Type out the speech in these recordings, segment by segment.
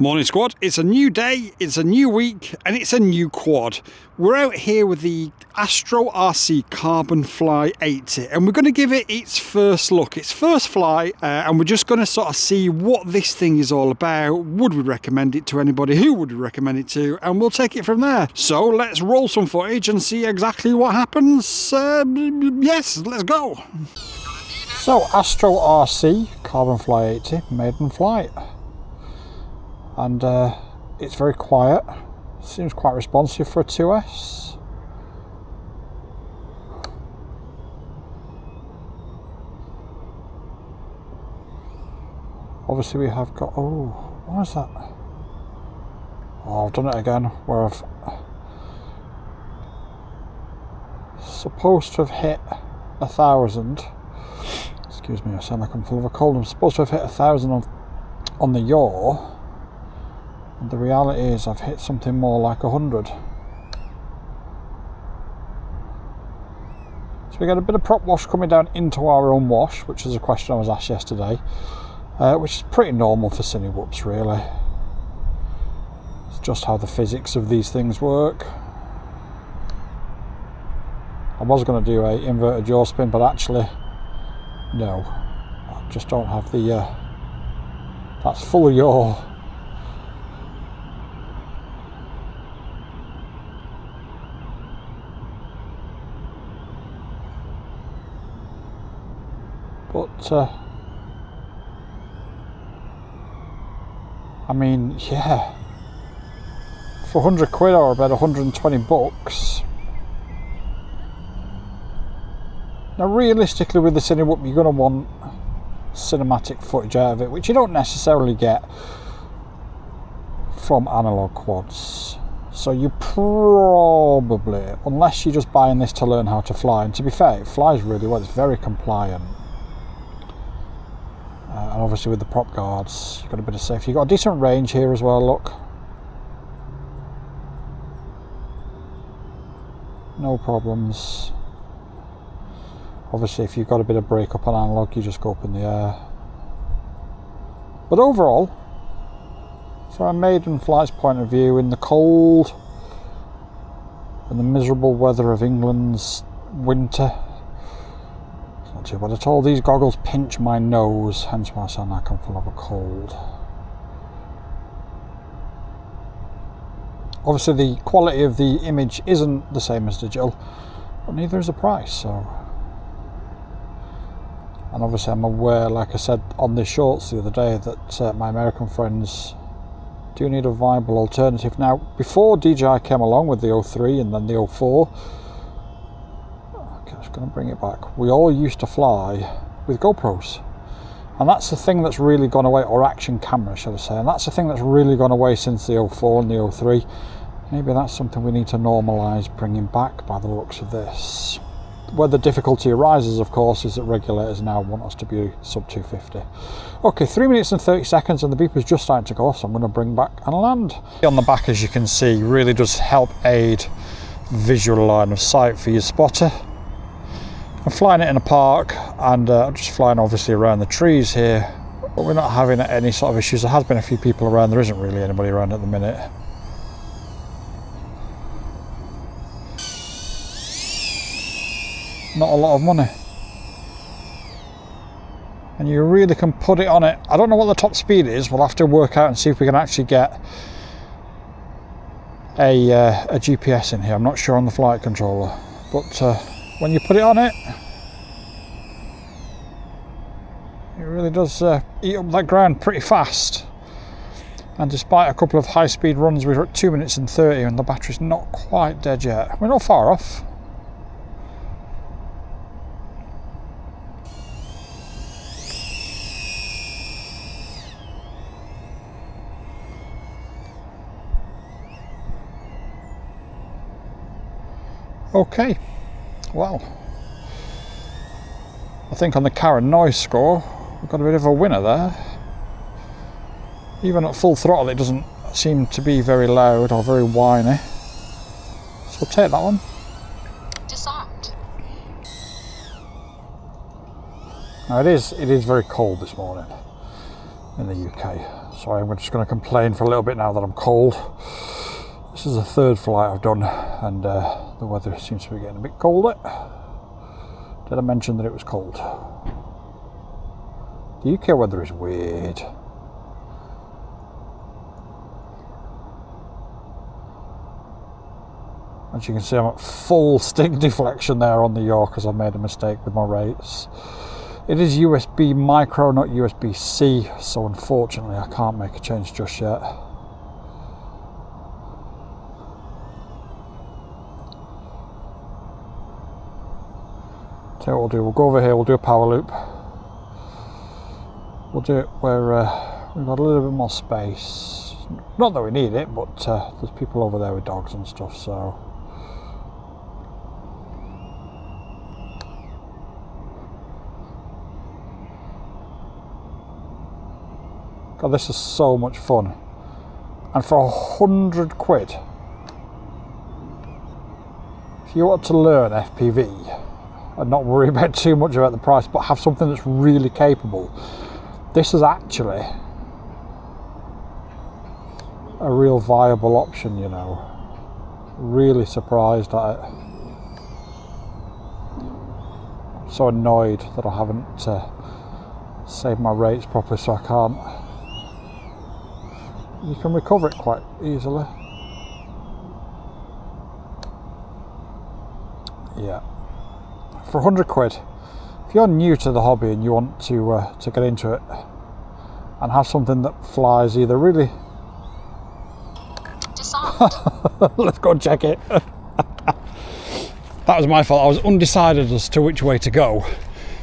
Morning squad, it's a new day, it's a new week, and it's a new quad. We're out here with the ASTRORC CarbonFly 80 and we're going to give it its first look, its first fly, and we're just going to sort of see what this thing is all about. Would we recommend it to anybody? Who would we recommend it to? And we'll take it from there. So let's roll some footage and see exactly what happens. Yes, let's go. So ASTRORC CarbonFly 80 maiden flight. And it's very quiet, seems quite responsive for a 2S. Obviously we have got, oh, what is that? Oh, I've done it again, where I've supposed to have hit 1,000. Excuse me, I sound like I'm full of a cold. I'm supposed to have hit 1,000 on the yaw. And the reality is I've hit something more like 100. So we get a bit of prop wash coming down into our own wash, which is a question I was asked yesterday, which is pretty normal for cine whoops really. It's just how the physics of these things work. I was going to do a inverted yaw spin, but actually no, I just don't have the that's full yaw. But I mean, yeah, for 100 quid or about 120 bucks. Now realistically with the cine whoop you're going to want cinematic footage out of it, which you don't necessarily get from analog quads. So you probably, unless you're just buying this to learn how to fly, and to be fair, it flies really well, it's very compliant. And obviously with the prop guards, you've got a bit of safety. You've got a decent range here as well, look. No problems. Obviously if you've got a bit of break up on analog, you just go up in the air. But overall, from a maiden flight's point of view, in the cold and the miserable weather of England's winter, not too bad at all. These goggles pinch my nose, hence why I sound like I'm full of a cold. Obviously the quality of the image isn't the same as digital, but neither is the price. So, and obviously I'm aware, like I said on the shorts the other day, that my American friends do need a viable alternative. Now before DJI came along with the 03 and then the 04, going to bring it back, we all used to fly with GoPros, and that's the thing that's really gone away, or action cameras should I say, and that's the thing that's really gone away since the 04 and the 03. Maybe that's something we need to normalise bringing back by the looks of this. Where the difficulty arises of course is that regulators now want us to be sub 250. Okay, 3 minutes and 30 seconds and the beeper's just starting to go off, so I'm going to bring back and land. On the back, as you can see, really does help aid visual line of sight for your spotter. I'm flying it in a park and I'm just flying obviously around the trees here, but we're not having any sort of issues. There has been a few people around, there isn't really anybody around at the minute. Not a lot of money. And you really can put it on it. I don't know what the top speed is, we'll have to work out and see if we can actually get a GPS in here. I'm not sure on the flight controller, but when you put it on it, it really does eat up that ground pretty fast. And despite a couple of high-speed runs, we're at 2 minutes and 30 and the battery's not quite dead yet. We're not far off. Okay, well, I think on the Karen noise score we've got a bit of a winner there. Even at full throttle it doesn't seem to be very loud or very whiny, so we'll take that one. Disarmed. Now it is very cold this morning in the UK, Sorry, I'm just going to complain for a little bit now that I'm cold. This is the third flight I've done, and the weather seems to be getting a bit colder. Did I mention that it was cold? The UK weather is weird. As you can see, I'm at full stick deflection there on the yaw because I made a mistake with my rates. It is USB micro, not USB-C, so unfortunately I can't make a change just yet. Tell you what we'll do, we'll go over here, we'll do a power loop. We'll do it where we've got a little bit more space. Not that we need it, but there's people over there with dogs and stuff, so. God, this is so much fun. And for 100 quid, if you want to learn FPV and not worry about too much about the price, but have something that's really capable, this is actually a real viable option, you know. Really surprised at it. I'm so annoyed that I haven't saved my rates properly, so I can't. You can recover it quite easily. Yeah. For 100 quid, if you're new to the hobby and you want to get into it and have something that flies either really... Let's go and check it. That was my fault. I was undecided as to which way to go,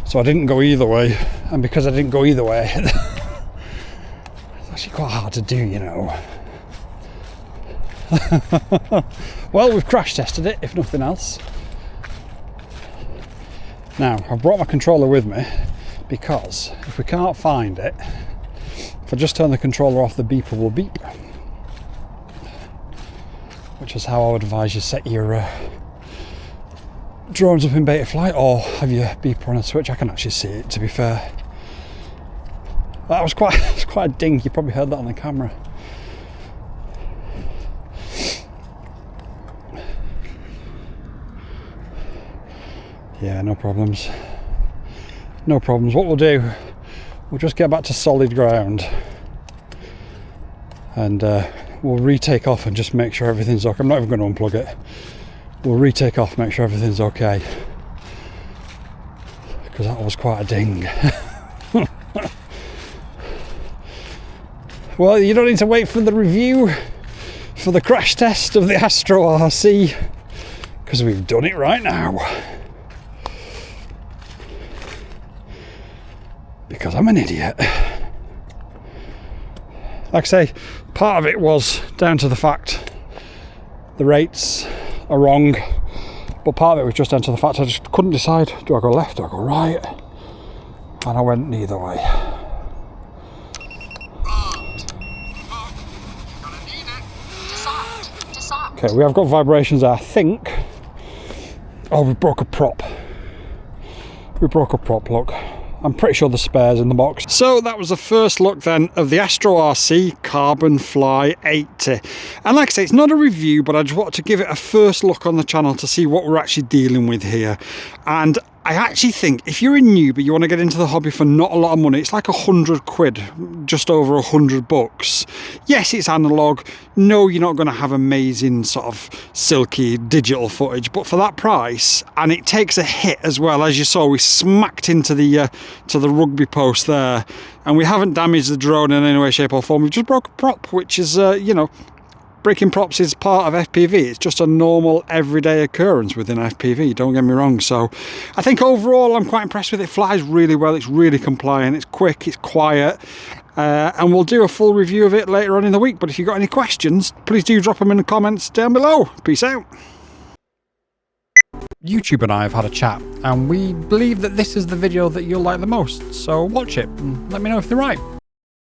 so I didn't go either way, and because I didn't go either way, it's actually quite hard to do, you know. Well, we've crash tested it, if nothing else. Now, I've brought my controller with me because if we can't find it, if I just turn the controller off, the beeper will beep, which is how I would advise you set your drones up in beta flight, or have your beeper on a switch. I can actually see it, to be fair. That was quite a ding. You probably heard that on the camera. Yeah, no problems. No problems. What we'll do, we'll just get back to solid ground and we'll retake off and just make sure everything's okay. I'm not even going to unplug it. We'll retake off, make sure everything's okay, because that was quite a ding. Well, you don't need to wait for the review for the crash test of the Astro RC, because we've done it right now. Because I'm an idiot. Like I say, part of it was down to the fact the rates are wrong, but part of it was just down to the fact I just couldn't decide, do I go left, do I go right? And I went neither way. Okay, we have got vibrations there, I think. Oh, we broke a prop. We broke a prop, look. I'm pretty sure the spare's in the box. So that was the first look then of the Astro RC CarbonFly 80. And like I say, it's not a review, but I just wanted to give it a first look on the channel to see what we're actually dealing with here. And I actually think if you're a newbie, you want to get into the hobby for not a lot of money, it's like 100 quid, just over 100 bucks. Yes, it's analog. No, you're not going to have amazing sort of silky digital footage, but for that price, and it takes a hit as well. As you saw, we smacked into the rugby post there, and we haven't damaged the drone in any way, shape or form. We've just broke a prop, which is, you know, breaking props is part of FPV. It's just a normal everyday occurrence within FPV, don't get me wrong. So I think overall I'm quite impressed with it. It flies really well, it's really compliant, it's quick, it's quiet, and we'll do a full review of it later on in the week. But if you've got any questions, please do drop them in the comments down below. Peace out. YouTube and I have had a chat, and we believe that this is the video that you'll like the most, so watch it and let me know if they're right.